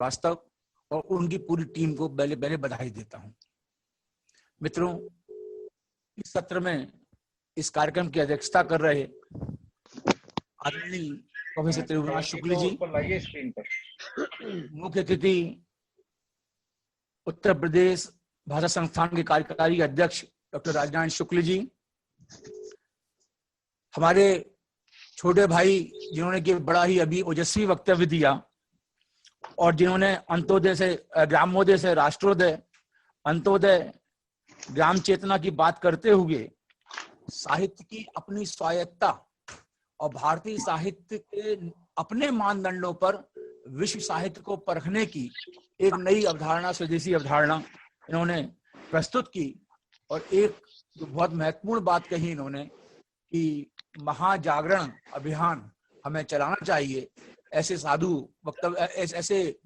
वास्तव और उनकी पूरी टीम को पहले पहले बधाई देता हूं। मित्रों, इस सत्र में इस कार्यक्रम की अध्यक्षता कर रहे आदरणीय प्रोफेसर त्रिभुवनाथ शुक्ल जी, मुख्य अतिथि उत्तर प्रदेश भाषा संस्थान के कार्यकारी अध्यक्ष डॉक्टर राजनारायण शुक्ल जी, हमारे छोटे भाई जिन्होंने कि बड़ा ही अभी ओजस्वी वक्तव्य दिया और जिन्होंने अंत्योदय से ग्रामोदय से राष्ट्रोदय, अंत्योदय, ग्राम चेतना की बात करते हुए साहित्य की अपनी स्वायत्तता और भारतीय साहित्य के अपने मानदंडों पर विश्व साहित्य को परखने की एक नई अवधारणा, स्वदेशी अवधारणा इन्होंने प्रस्तुत की। और एक जो बहुत महत्वपूर्ण बात कही इन्होंने कि महाजागरण अभियान हमें चलाना चाहिए। ऐसे साधु वक्तव्य, ऐसे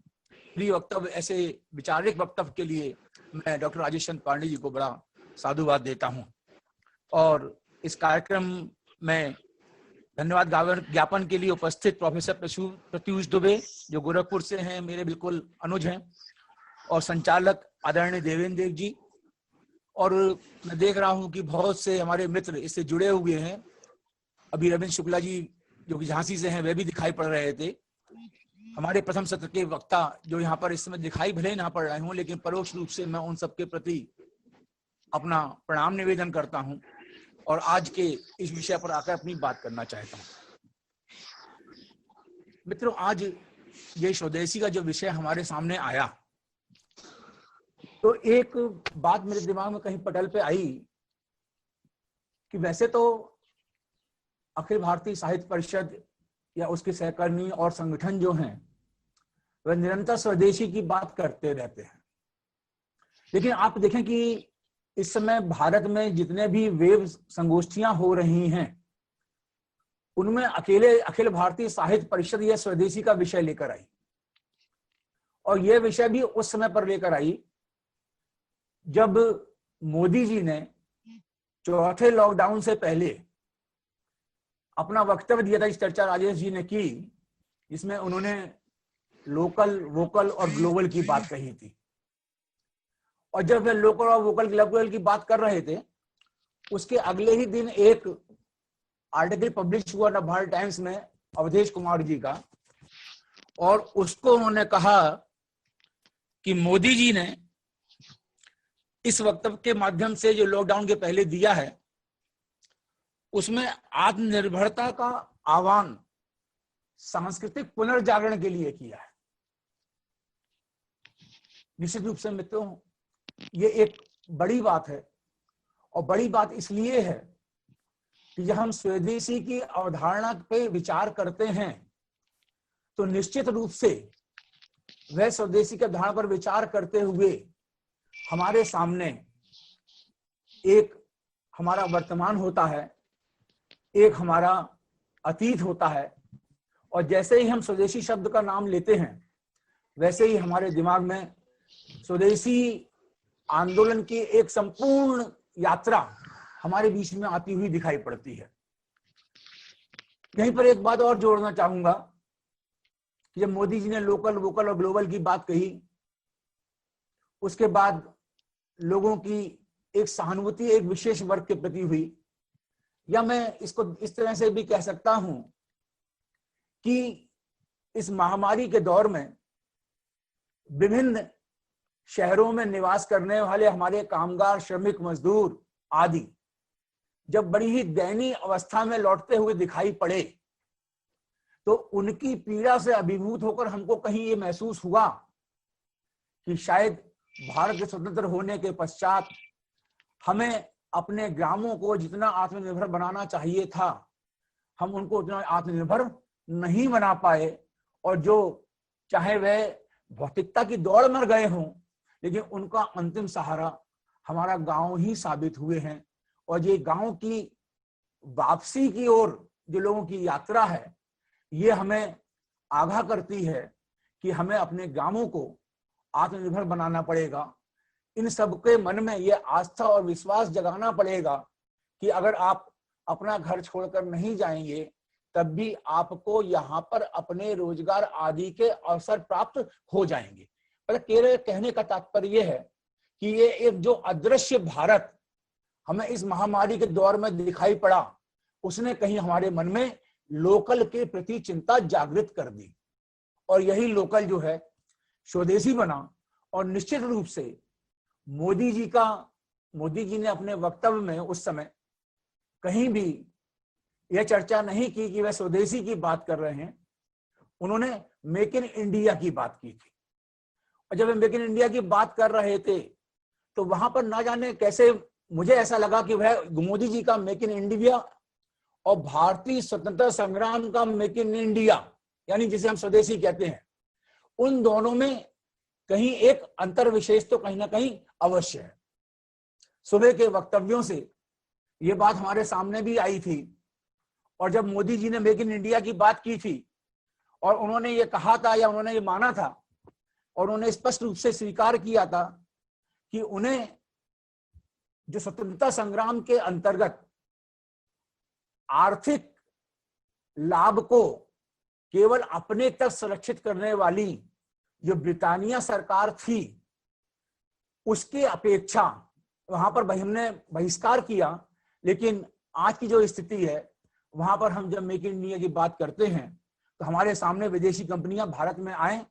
प्रिय वक्तव्य, ऐसे विचारिक वक्तव्य के लिए मैं डॉक्टर राजेश चंद्र पांडे जी को बड़ा साधुवाद देता हूं। और इस कार्यक्रम में धन्यवाद ज्ञापन के लिए उपस्थित प्रोफेसर प्रत्यूष दुबे जो गोरखपुर से हैं, मेरे बिल्कुल अनुज हैं, और संचालक आदरणीय देवेंद्र देव जी। और मैं देख रहा हूं कि बहुत से हमारे मित्र इससे जुड़े हुए हैं। अभी रविंद्र शुक्ला जी जो कि झांसी से हैं, वे भी दिखाई पड़ रहे थे। हमारे प्रथम सत्र के वक्ता जो यहाँ पर इस समय दिखाई भले ना पड़ रहे हों, लेकिन परोक्ष रूप से मैं उन सबके प्रति अपना प्रणाम निवेदन करता हूं और आज के इस विषय पर आकर अपनी बात करना चाहता हूं। मित्रों, आज ये स्वदेशी का जो विषय हमारे सामने आया तो एक बात मेरे दिमाग में कहीं पटल पे आई कि वैसे तो अखिल भारतीय साहित्य परिषद या उसके सहकर्मी और संगठन जो हैं वह निरंतर स्वदेशी की बात करते रहते हैं, लेकिन आप देखें कि इस समय भारत में जितने भी वेब संगोष्ठियां हो रही हैं उनमें अकेले अखिल भारतीय साहित्य परिषद यह स्वदेशी का विषय लेकर आई। और यह विषय भी उस समय पर लेकर आई जब मोदी जी ने चौथे लॉकडाउन से पहले अपना वक्तव्य दिया था। इस चर्चा राजेश जी ने की, जिसमें उन्होंने लोकल, वोकल और ग्लोबल की बात कही थी। और जब वे लोकल और वोकल ग्लोबल की बात कर रहे थे, उसके अगले ही दिन एक आर्टिकल पब्लिश हुआ द भारत टाइम्स में अवधेश कुमार जी का, और उसको उन्होंने कहा कि मोदी जी ने इस वक्तव्य के माध्यम से जो लॉकडाउन के पहले दिया है उसमें आत्मनिर्भरता का आह्वान सांस्कृतिक पुनर्जागरण के लिए किया है। निश्चित रूप से मित्रों, ये एक बड़ी बात है, और बड़ी बात इसलिए है कि जब हम स्वदेशी की अवधारणा पे विचार करते हैं तो निश्चित रूप से वह स्वदेशी के अवधारणा पर विचार करते हुए हमारे सामने एक हमारा वर्तमान होता है, एक हमारा अतीत होता है। और जैसे ही हम स्वदेशी शब्द का नाम लेते हैं वैसे ही हमारे दिमाग में स्वदेशी आंदोलन की एक संपूर्ण यात्रा हमारे बीच में आती हुई दिखाई पड़ती है। यहीं पर एक बात और जोड़ना चाहूंगा कि जब मोदी जी ने लोकल, वोकल और ग्लोबल की बात कही, उसके बाद लोगों की एक सहानुभूति एक विशेष वर्ग के प्रति हुई, या मैं इसको इस तरह से भी कह सकता हूं कि इस महामारी के दौर में विभिन्न शहरों में निवास करने वाले हमारे कामगार, श्रमिक, मजदूर आदि जब बड़ी ही दयनीय अवस्था में लौटते हुए दिखाई पड़े तो उनकी पीड़ा से अभिभूत होकर हमको कहीं ये महसूस हुआ कि शायद भारत के स्वतंत्र होने के पश्चात हमें अपने ग्रामों को जितना आत्मनिर्भर बनाना चाहिए था, हम उनको उतना आत्मनिर्भर नहीं बना पाए। और जो चाहे वह भौतिकता की दौड़ में गए हों, लेकिन उनका अंतिम सहारा हमारा गांव ही साबित हुए हैं। और ये गांव की वापसी की ओर जो लोगों की यात्रा है, ये हमें आगाह करती है कि हमें अपने ग्रामों को आत्मनिर्भर बनाना पड़ेगा। इन सबके मन में ये आस्था और विश्वास जगाना पड़ेगा कि अगर आप अपना घर छोड़कर नहीं जाएंगे तब भी आपको यहाँ पर अपने रोजगार आदि के अवसर प्राप्त हो जाएंगे। पर कहने का तात्पर्य है कि ये एक जो अदृश्य भारत हमें इस महामारी के दौर में दिखाई पड़ा, उसने कहीं हमारे मन में लोकल के प्रति चिंता जागृत कर दी, और यही लोकल जो है स्वदेशी बना। और निश्चित रूप से मोदी जी ने अपने वक्तव्य में उस समय कहीं भी यह चर्चा नहीं की कि वह स्वदेशी की बात कर रहे हैं, उन्होंने मेक इन इंडिया की बात की थी। और जब वे मेक इन इंडिया की बात कर रहे थे तो वहां पर ना जाने कैसे मुझे ऐसा लगा कि वह मोदी जी का मेक इन इंडिया और भारतीय स्वतंत्रता संग्राम का मेक इन इंडिया, यानी जिसे हम स्वदेशी कहते हैं, उन दोनों में कहीं एक अंतर विशेष तो कहीं ना कहीं अवश्य है। सुबह के वक्तव्यों से ये बात हमारे सामने भी आई थी, और जब मोदी जी ने मेक इन इंडिया की बात की थी और उन्होंने ये कहा था या उन्होंने ये माना था और उन्होंने स्पष्ट रूप से स्वीकार किया था कि उन्हें जो स्वतंत्रता संग्राम के अंतर्गत आर्थिक लाभ को केवल अपने तक सुरक्षित करने वाली जो ब्रिटानिया सरकार थी, उसकी अपेक्षा वहां पर हमने बहिष्कार किया। लेकिन आज की जो स्थिति है वहां पर हम जब मेक इन इंडिया की बात करते हैं तो हमारे सामने विदेशी कंपनियां भारत में आए,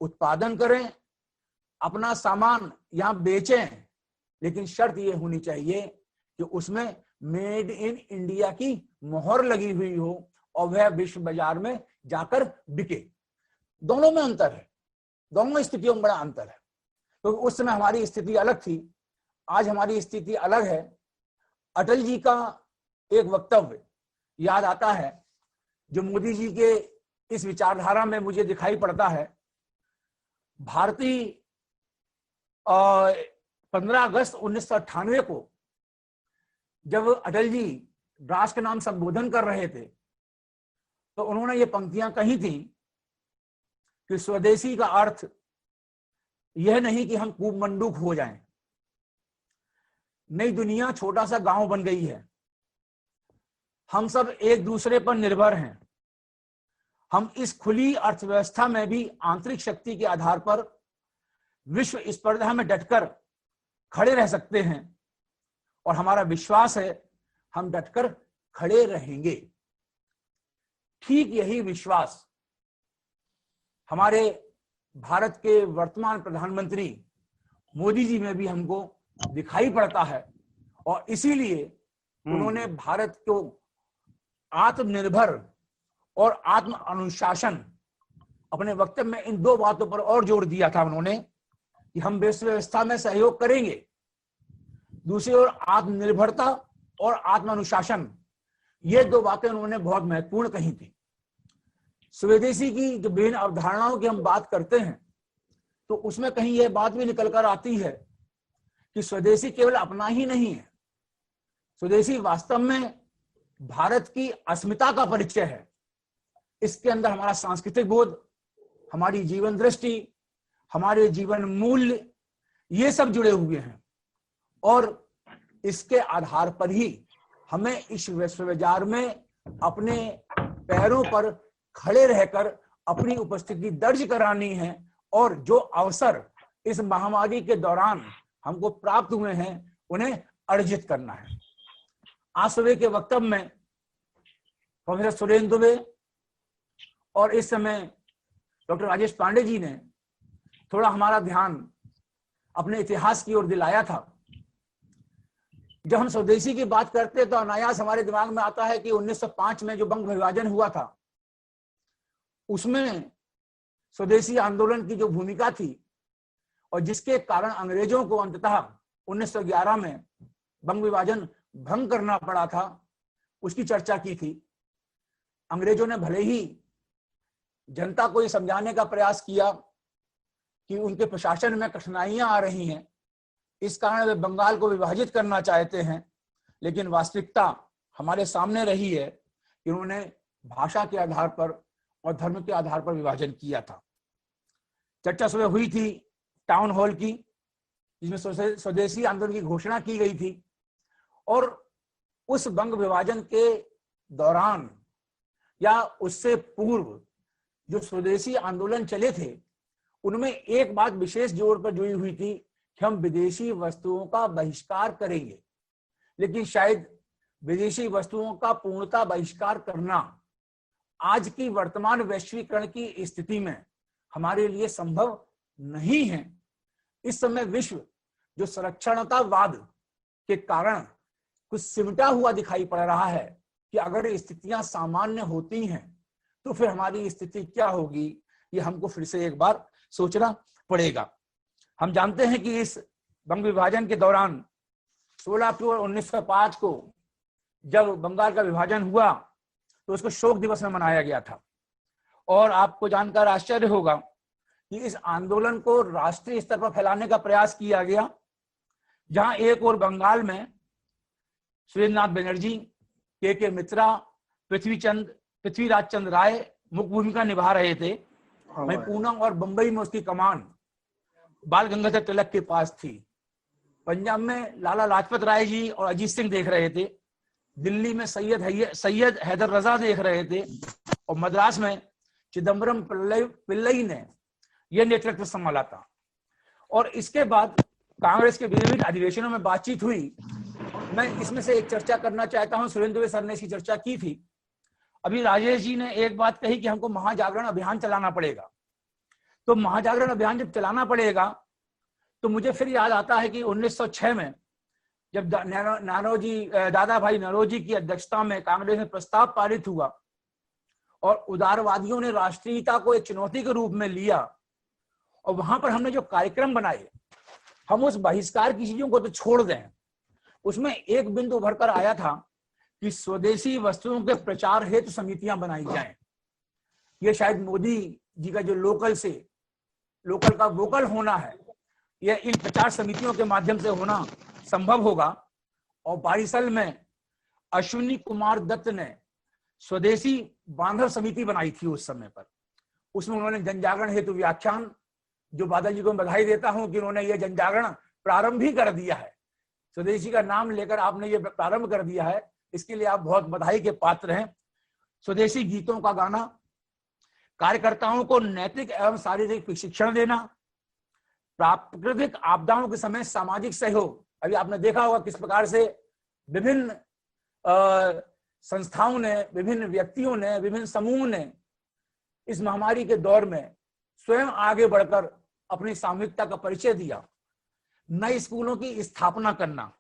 उत्पादन करें, अपना सामान यहां बेचें, लेकिन शर्त यह होनी चाहिए कि उसमें मेड इन इंडिया की मोहर लगी हुई हो और वह विश्व बाजार में जाकर बिके। दोनों में अंतर है, दोनों स्थितियों में बड़ा अंतर है। तो उस समय हमारी स्थिति अलग थी, आज हमारी स्थिति अलग है। अटल जी का एक वक्तव्य याद आता है जो मोदी जी के इस विचारधारा में मुझे दिखाई पड़ता है। भारतीय 15 अगस्त 1998 को जब अटल जी राष्ट्र के नाम संबोधन कर रहे थे तो उन्होंने ये पंक्तियां कही थी कि स्वदेशी का अर्थ यह नहीं कि हम कूपमंडूक हो जाएं, नई दुनिया छोटा सा गांव बन गई है, हम सब एक दूसरे पर निर्भर हैं, हम इस खुली अर्थव्यवस्था में भी आंतरिक शक्ति के आधार पर विश्व स्पर्धा में डटकर खड़े रह सकते हैं, और हमारा विश्वास है हम डटकर खड़े रहेंगे। ठीक यही विश्वास हमारे भारत के वर्तमान प्रधानमंत्री मोदी जी में भी हमको दिखाई पड़ता है, और इसीलिए उन्होंने भारत को आत्मनिर्भर और आत्म अनुशासन, अपने वक्तव्य में इन दो बातों पर और जोर दिया था उन्होंने कि हम विश्व व्यवस्था में सहयोग करेंगे, दूसरी ओर आत्मनिर्भरता और आत्म अनुशासन, ये दो बातें उन्होंने बहुत महत्वपूर्ण कही थी। स्वदेशी की जो विभिन्न अवधारणाओं की हम बात करते हैं तो उसमें कहीं यह बात भी निकल कर आती है कि स्वदेशी केवल अपना ही नहीं है, स्वदेशी वास्तव में भारत की अस्मिता का परिचय है। इसके अंदर हमारा सांस्कृतिक बोध, हमारी जीवन दृष्टि, हमारे जीवन मूल्य, ये सब जुड़े हुए हैं, और इसके आधार पर ही हमें इस विश्व बाजार में अपने पैरों पर खड़े रहकर अपनी उपस्थिति दर्ज करानी है, और जो अवसर इस महामारी के दौरान हमको प्राप्त हुए हैं उन्हें अर्जित करना है। आज सुबह के वक्तव्य में प्रोफेसर सुरेंद्र दुबे और इस समय डॉक्टर राजेश पांडे जी ने थोड़ा हमारा ध्यान अपने इतिहास की ओर दिलाया था। जब हम स्वदेशी की बात करते हैं तो अनायास हमारे दिमाग में आता है कि 1905 में जो बंग विभाजन हुआ था उसमें स्वदेशी आंदोलन की जो भूमिका थी और जिसके कारण अंग्रेजों को अंततः 1911 में बंग विभाजन भंग करना पड़ा था, उसकी चर्चा की थी। अंग्रेजों ने भले ही जनता को ये समझाने का प्रयास किया कि उनके प्रशासन में कठिनाइयां आ रही हैं, इस कारण वे बंगाल को विभाजित करना चाहते हैं, लेकिन वास्तविकता हमारे सामने रही है कि उन्होंने भाषा के आधार पर और धर्म के आधार पर विभाजन किया था। चर्चा सुबह हुई थी टाउन हॉल की, जिसमें स्वदेशी आंदोलन की घोषणा की गई थी, और उस बंग विभाजन के दौरान या उससे पूर्व जो स्वदेशी आंदोलन चले थे, उनमें एक बात विशेष जोर पर जुड़ी हुई थी कि हम विदेशी वस्तुओं का बहिष्कार करेंगे। लेकिन शायद विदेशी वस्तुओं का पूर्णतः बहिष्कार करना आज की वर्तमान वैश्वीकरण की स्थिति में हमारे लिए संभव नहीं है। इस समय विश्व जो संरक्षणतावाद के कारण कुछ सिमटा हुआ दिखाई पड़ रहा है कि अगर स्थितियां सामान्य होती हैं तो फिर हमारी स्थिति क्या होगी, ये हमको फिर से एक बार सोचना पड़ेगा। हम जानते हैं कि इस बंग विभाजन के दौरान 16 अक्टूबर 1905 को जब बंगाल का विभाजन हुआ तो उसको शोक दिवस में मनाया गया था। और आपको जानकर आश्चर्य होगा कि इस आंदोलन को राष्ट्रीय स्तर पर फैलाने का प्रयास किया गया, जहां एक और बंगाल में सुरेंद्रनाथ बनर्जी, के मित्रा, पृथ्वीराज चंद्र राय मुख्य भूमिका निभा रहे थे। वहीं पूना और बंबई में उसकी कमान बाल गंगाधर तिलक के पास थी। पंजाब में लाला लाजपत राय जी और अजीत सिंह देख रहे थे। दिल्ली में सैयद हैदर रजा देख रहे थे। और मद्रास में चिदम्बरम पिल्लई ने यह नेतृत्व संभाला था। और इसके बाद कांग्रेस के विभिन्न अधिवेशनों में बातचीत हुई। मैं इसमें से एक चर्चा करना चाहता हूं। सुरेंद्र सर ने इसकी चर्चा की थी। अभी राजेश जी ने एक बात कही कि हमको महाजागरण अभियान चलाना पड़ेगा। तो महाजागरण अभियान जब चलाना पड़ेगा तो मुझे फिर याद आता है कि 1906 में जब दादा भाई नौरोजी की अध्यक्षता में कांग्रेस में प्रस्ताव पारित हुआ और उदारवादियों ने राष्ट्रीयता को एक चुनौती के रूप में लिया, और वहां पर हमने जो कार्यक्रम बनाए, हम उस बहिष्कार की चीजों को तो छोड़ दें, उसमें एक बिंदु उभर कर आया था कि स्वदेशी वस्तुओं के प्रचार हेतु समितियां बनाई जाएं। ये शायद मोदी जी का जो लोकल का वोकल होना है, यह इन प्रचार समितियों के माध्यम से होना संभव होगा। और बारिसल में अश्विनी कुमार दत्त ने स्वदेशी बांधव समिति बनाई थी उस समय पर। उसमें उन्होंने जनजागरण हेतु व्याख्यान, जो बादल जी को मैं बधाई देता हूं कि उन्होंने ये जनजागरण प्रारंभ ही कर दिया है। स्वदेशी का नाम लेकर आपने ये प्रारंभ कर दिया है, इसके लिए आप बहुत बधाई के पात्र हैं। स्वदेशी गीतों का गाना, कार्यकर्ताओं को नैतिक एवं शारीरिक प्रशिक्षण देना, प्राकृतिक आपदाओं के समय सामाजिक सहयोग। अभी आपने देखा होगा किस प्रकार से विभिन्न संस्थाओं ने, विभिन्न व्यक्तियों ने, विभिन्न समूह ने इस महामारी के दौर में स्वयं आगे बढ़कर अपनी सामूहिकता का परिचय दिया। नए स्कूलों की स्थापना करना,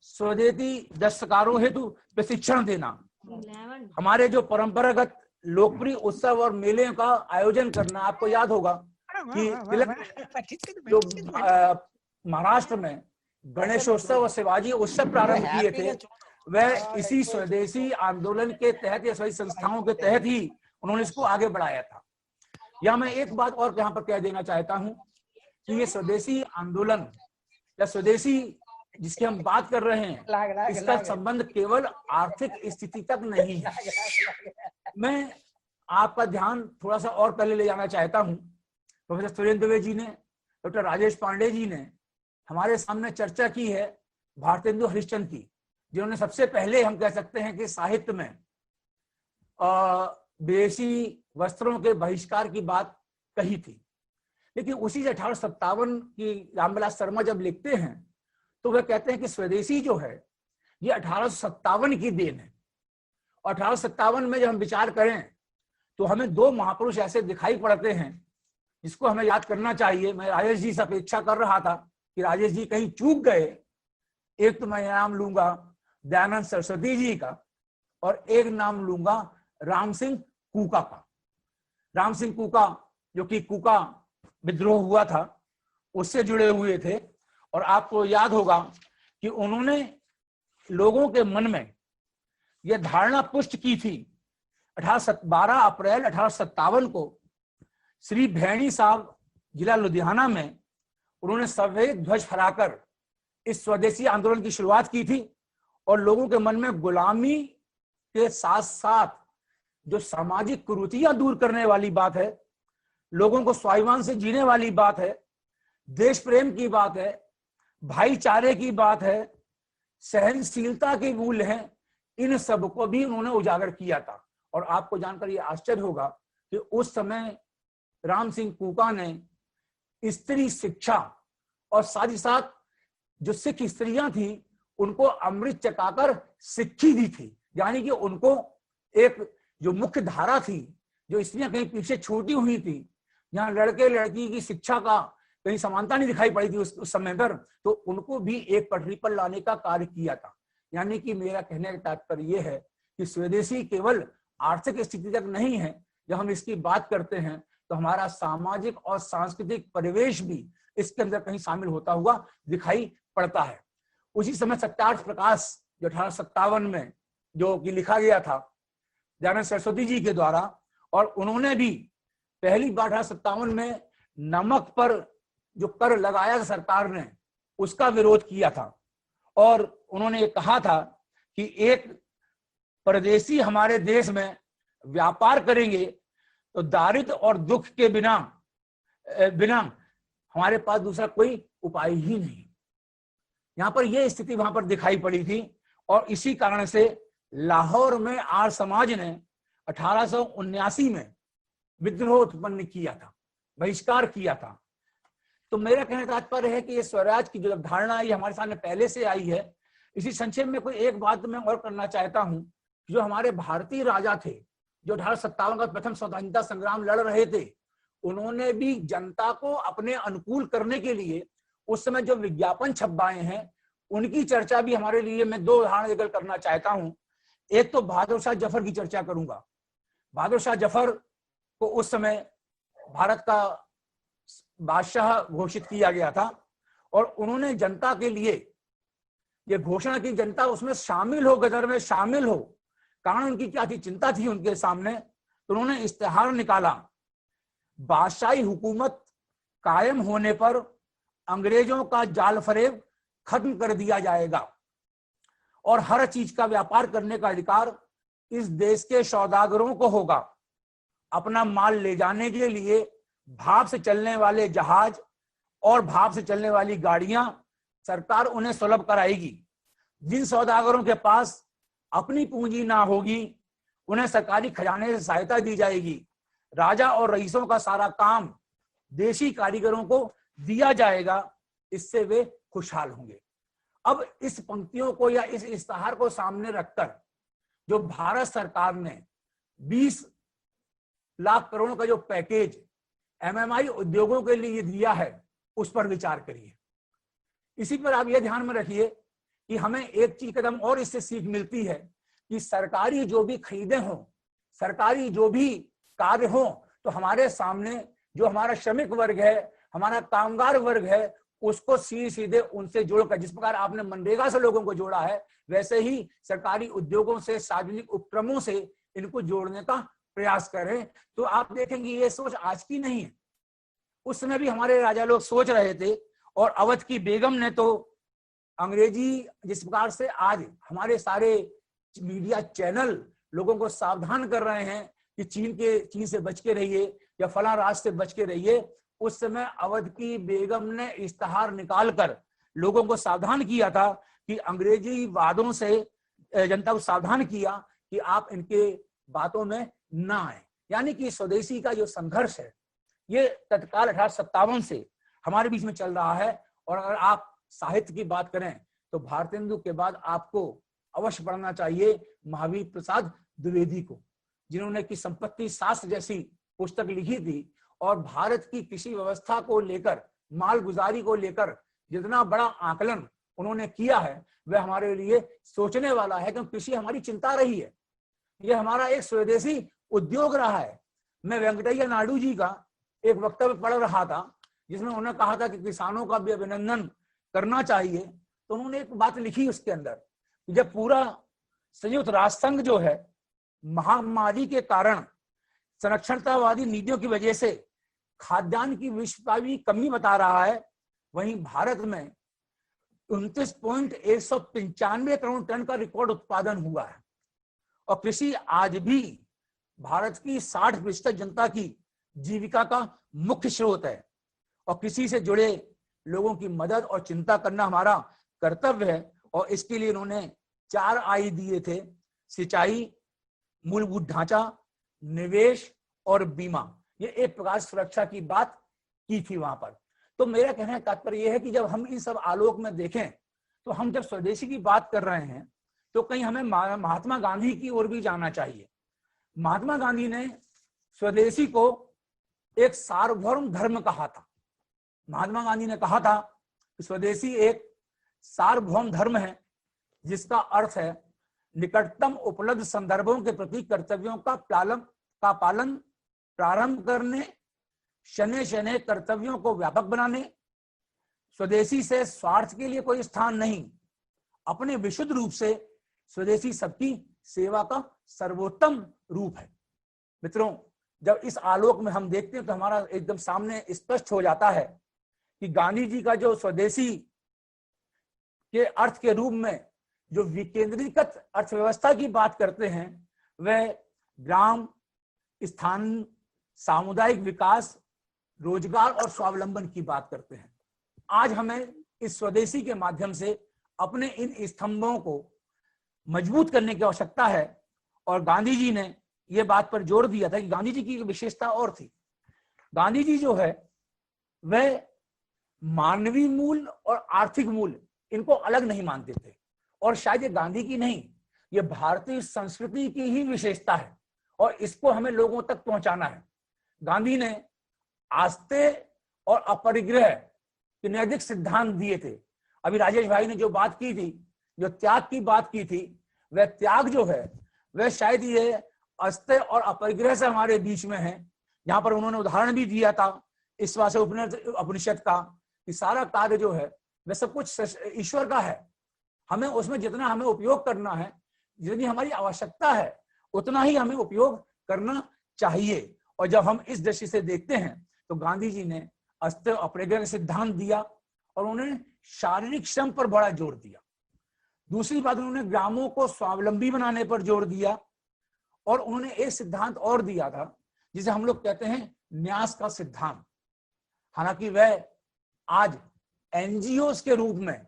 स्वदेशी दस्तकारों हेतु प्रशिक्षण देना, हमारे जो परंपरागत लोकप्रिय उत्सव और मेले का आयोजन करना। आपको याद होगा कि जो महाराष्ट्र में गणेशोत्सव और शिवाजी उत्सव प्रारंभ किए थे, वह इसी स्वदेशी आंदोलन के तहत या सभी संस्थाओं के तहत ही उन्होंने इसको आगे बढ़ाया था। या मैं एक बात और यहाँ पर कह देना चाहता हूं कि ये स्वदेशी आंदोलन या स्वदेशी जिसकी हम बात कर रहे हैं, इसका संबंध केवल आर्थिक स्थिति तक नहीं है। मैं आपका ध्यान थोड़ा सा और पहले ले जाना चाहता हूं। प्रोफेसर सुरेंद्र दवे जी ने, डॉक्टर राजेश पांडे जी ने हमारे सामने चर्चा की है भारतेंदु हरिश्चंद्र की, जिन्होंने सबसे पहले हम कह सकते हैं कि साहित्य में विदेशी वस्त्रों के बहिष्कार की बात कही थी। लेकिन उसी से 1857 की रामविलास शर्मा जब लिखते हैं तो वह कहते हैं कि स्वदेशी जो है ये 1857 की देन है। और 1857 में जब हम विचार करें तो हमें दो महापुरुष ऐसे दिखाई पड़ते हैं जिसको हमें याद करना चाहिए। मैं राजेश जी से अपेक्षा कर रहा था कि राजेश जी कहीं चूक गए। एक तो मैं नाम लूंगा दयानंद सरस्वती जी का, और एक नाम लूंगा राम सिंह कूका का। राम सिंह कूका जो कि कूका विद्रोह हुआ था, उससे जुड़े हुए थे। और आपको याद होगा कि उन्होंने लोगों के मन में यह धारणा पुष्ट की थी। 12 अप्रैल 1857 को श्री भैणी साहब जिला लुधियाना में उन्होंने सफेद ध्वज फहराकर इस स्वदेशी आंदोलन की शुरुआत की थी। और लोगों के मन में गुलामी के साथ साथ जो सामाजिक कुरीतियां दूर करने वाली बात है, लोगों को स्वाभिमान से जीने वाली बात है, देश प्रेम की बात है, भाईचारे की बात है, सहनशीलता के मूल्य हैं, इन सब को भी उन्होंने उजागर किया था। और आपको जानकर ये आश्चर्य होगा कि उस समय राम सिंह कूका ने स्त्री शिक्षा और साथ ही साथ जो सिख स्त्रियां थी उनको अमृत चटाकर शिक्षी दी थी, यानी कि उनको एक जो मुख्य धारा थी, जो स्त्रियां कहीं पीछे छूटी हुई थी, जहां लड़के लड़की की शिक्षा का कहीं समानता नहीं दिखाई पड़ी थी उस समय पर, तो उनको भी एक पटरी पर लाने का कार्य किया था। यानी कि मेरा कहने का तात्पर्य यह है कि स्वदेशी केवल आर्थिक स्थिति तक नहीं है। जब हम इसकी बात करते हैं तो हमारा सामाजिक और सांस्कृतिक परिवेश भी इसके अंदर कहीं शामिल होता हुआ दिखाई पड़ता है। उसी समय सत्यार्थ प्रकाश जो 1857 में जो कि लिखा गया था दयानंद सरस्वती जी के द्वारा, और उन्होंने भी पहली बार 1857 में नमक पर जो कर लगाया था सरकार ने, उसका विरोध किया था। और उन्होंने ये कहा था कि एक परदेशी हमारे देश में व्यापार करेंगे तो दारिद्र और दुख के बिना हमारे पास दूसरा कोई उपाय ही नहीं। यहाँ पर यह स्थिति वहां पर दिखाई पड़ी थी, और इसी कारण से लाहौर में आर्य समाज ने 1879 में विद्रोह उत्पन्न किया था, बहिष्कार किया था। तो मेरा कहने का तात्पर्य है कि ये स्वराज की जो धारणा ये हमारे सामने पहले से आई है। इसी संक्षेप में कोई एक बात मैं और करना चाहता हूं, जो हमारे भारतीय राजा थे जो 1857 का प्रथम स्वतंत्रता संग्राम लड़ रहे थे, उन्होंने भी जनता को अपने अनुकूल करने के लिए उस समय जो विज्ञापन छपवाए हैं उनकी चर्चा भी हमारे लिए मैं दो उदाहरण देकर करना चाहता हूं। एक तो बहादुर शाह जफर की चर्चा करूंगा। बहादुर शाह जफर को उस समय भारत का बादशाह घोषित किया गया था, और उन्होंने जनता के लिए ये घोषणा की जनता उसमें शामिल हो, गदर में शामिल हो। कारण उनकी क्या थी, चिंता थी उनके सामने, तो उन्होंने इश्तेहार निकाला, बादशाही हुकूमत कायम होने पर अंग्रेजों का जाल फरेब खत्म कर दिया जाएगा और हर चीज का व्यापार करने का अधिकार इस देश के सौदागरों को होगा। अपना माल ले जाने के लिए भाप से चलने वाले जहाज और भाप से चलने वाली गाड़ियां सरकार उन्हें सुलभ कराएगी। जिन सौदागरों के पास अपनी पूंजी ना होगी उन्हें सरकारी खजाने से सहायता दी जाएगी। राजा और रईसों का सारा काम देशी कारीगरों को दिया जाएगा, इससे वे खुशहाल होंगे। अब इस पंक्तियों को या इस इश्तेहार को सामने रखकर जो भारत सरकार ने 20 लाख करोड़ का जो पैकेज एमएमआई उद्योगों के लिए दिया है उस पर विचार करिए। इसी पर आप यह ध्यान में रखिए कि हमें एक चीज कदम और इससे सीख मिलती है कि सरकारी जो भी खरीदें हों, सरकारी जो भी कार्य हो, तो हमारे सामने जो हमारा श्रमिक वर्ग है, हमारा कामगार वर्ग है, उसको सीधे उनसे जोड़कर, जिस प्रकार आपने मनरेगा से लोगों को जोड़ा है, वैसे ही सरकारी उद्योगों से, सार्वजनिक उपक्रमों से इनको जोड़ने का प्रयास करें। तो आप देखेंगे ये सोच आज की नहीं है, उस समय भी हमारे राजा लोग सोच रहे थे। और अवध की बेगम ने तो अंग्रेजी, जिस प्रकार से आज हमारे सारे मीडिया चैनल लोगों को सावधान कर रहे हैं कि चीन से बच के रहिए या फला राज से बच के रहिए, उस समय अवध की बेगम ने इश्तेहार निकालकर लोगों को सावधान किया था कि अंग्रेजी वादों से जनता को सावधान किया कि आप इनके बातों में ना आए। यानी कि स्वदेशी का जो संघर्ष है ये तत्काल 1857 से हमारे बीच में चल रहा है। और अगर आप साहित्य की बात करें तो भारतेंदु के बाद आपको अवश्य पढ़ना चाहिए महावीर प्रसाद द्विवेदी को, जिन्होंने की संपत्ति शास्त्र जैसी पुस्तक लिखी थी और भारत की कृषि व्यवस्था को लेकर, मालगुजारी को लेकर जितना बड़ा आकलन उन्होंने किया है वह हमारे लिए सोचने वाला है, क्योंकि कृषि हमारी चिंता रही है, यह हमारा एक स्वदेशी उद्योग रहा है। मैं वेंकटैया नायडू जी का एक वक्तव्य पढ़ रहा था जिसमें उन्होंने कहा था कि किसानों का भी अभिनंदन करना चाहिए। तो उन्होंने एक बात लिखी उसके अंदर, जब पूरा संयुक्त राष्ट्र संघ जो है महामारी के कारण संरक्षणतावादी नीतियों की वजह से खाद्यान्न की विश्वव्यापी कमी बता रहा है, वहीं भारत में 29.195 करोड़ टन का रिकॉर्ड उत्पादन हुआ है। और कृषि आज भी भारत की 60% जनता की जीविका का मुख्य स्रोत है, और कृषि से जुड़े लोगों की मदद और चिंता करना हमारा कर्तव्य है। और इसके लिए उन्होंने 4 I दिए थे, सिंचाई, मूलभूत ढांचा, निवेश और बीमा, ये एक प्रकार सुरक्षा की बात की थी वहां पर। तो मेरा कहने का तात्पर्य यह है कि जब हम इन सब आलोक में देखें तो हम जब स्वदेशी की बात कर रहे हैं तो कहीं हमें महात्मा गांधी की ओर भी जाना चाहिए। महात्मा गांधी ने स्वदेशी को एक सार्वभौम धर्म कहा था। महात्मा गांधी ने कहा था कि स्वदेशी एक सार्वभौम धर्म है जिसका अर्थ है निकटतम उपलब्ध संदर्भों के प्रति कर्तव्यों का पालन प्रारंभ करने, शने शने कर्तव्यों को व्यापक बनाने। स्वदेशी से स्वार्थ के लिए कोई स्थान नहीं, अपने विशुद्ध रूप से स्वदेशी सबकी सेवा का सर्वोत्तम रूप है। मित्रों, जब इस आलोक में हम देखते हैं तो हमारा एकदम सामने स्पष्ट हो जाता है कि गांधी जी का जो स्वदेशी के अर्थ के रूप में जो विकेंद्रीकृत अर्थव्यवस्था की बात करते हैं, वह ग्राम, स्थान, सामुदायिक विकास, रोजगार और स्वावलंबन की बात करते हैं। आज हमें इस स्वदेशी के माध्यम से अपने इन स्तंभों को मजबूत करने की आवश्यकता है। और गांधी जी ने यह बात पर जोर दिया था कि गांधी जी की विशेषता और थी। गांधी जी जो है वह मानवीय मूल्य और आर्थिक मूल्य इनको अलग नहीं मानते थे, और शायद ये गांधी की नहीं, ये भारतीय संस्कृति की ही विशेषता है और इसको हमें लोगों तक पहुंचाना है। गांधी ने आस्थे और अपरिग्रह के नैतिक सिद्धांत दिए थे। अभी राजेश भाई ने जो बात की थी, जो त्याग की बात की थी, वह त्याग जो है वह शायद ये आस्थे और अपरिग्रह से हमारे बीच में है। यहाँ पर उन्होंने उदाहरण भी दिया था इस वासे उपनिषद का कि सारा कार्य जो है वह सब कुछ ईश्वर का है, हमें उसमें जितना हमें उपयोग करना है, जितनी हमारी आवश्यकता है उतना ही हमें उपयोग करना चाहिए। और जब हम इस दृष्टि से देखते हैं तो गांधी जी ने अस्त्य अपरिग्रह का सिद्धांत दिया और उन्होंने शारीरिक श्रम पर बड़ा जोर दिया। दूसरी बात, उन्होंने ग्रामों को स्वावलंबी बनाने पर जोर दिया और उन्होंने एक सिद्धांत और दिया था जिसे हम लोग कहते हैं न्यास का सिद्धांत। हालांकि वह आज एनजीओ के रूप में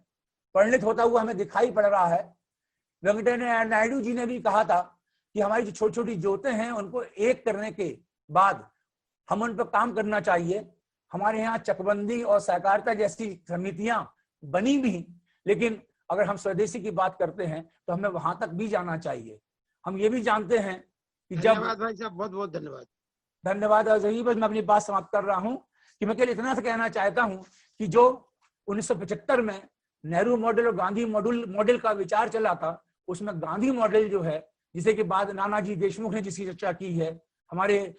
परिणित होता हुआ हमें दिखाई पड़ रहा है। वेंकटैया नायडू जी ने भी कहा था कि हमारी जो छोटी छोटी जोतें हैं उनको एक करने के बाद हम उन पर काम करना चाहिए। हमारे यहाँ चकबंदी और सहकारिता जैसी समितियां बनी भी, लेकिन अगर हम स्वदेशी की बात करते हैं तो हमें वहां तक भी जाना चाहिए। हम ये भी जानते हैं कि जब धन्यवाद भाई साहब, बहुत बहुत धन्यवाद। धन्यवाद। बस मैं अपनी बात समाप्त कर रहा हूं कि मैं केवल इतना सा कहना चाहता हूं कि जो 1975 में नेहरू मॉडल और गांधी मॉडल का विचार चला था, उसमें गांधी मॉडल जो है, जिसे के बाद नानाजी देशमुख ने जिसकी चर्चा की है, हमारे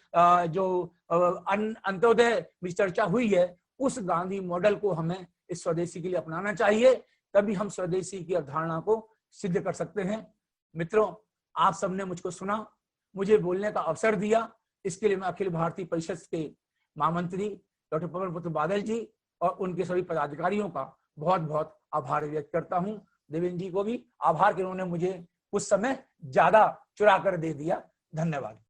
जो अंत्योदय में चर्चा हुई है, उस गांधी मॉडल को हमें इस स्वदेशी के लिए अपनाना चाहिए, तभी हम स्वदेशी की अवधारणा को सिद्ध कर सकते हैं। मित्रों, आप सबने मुझको सुना, मुझे बोलने का अवसर दिया, इसके लिए मैं अखिल भारतीय परिषद के महामंत्री डॉक्टर पवन पुत्र बादल जी और उनके सभी पदाधिकारियों का बहुत बहुत आभार व्यक्त करता हूं। देवेंद्र जी को भी आभार कि उन्होंने मुझे कुछ समय ज्यादा चुरा कर दे दिया। धन्यवाद।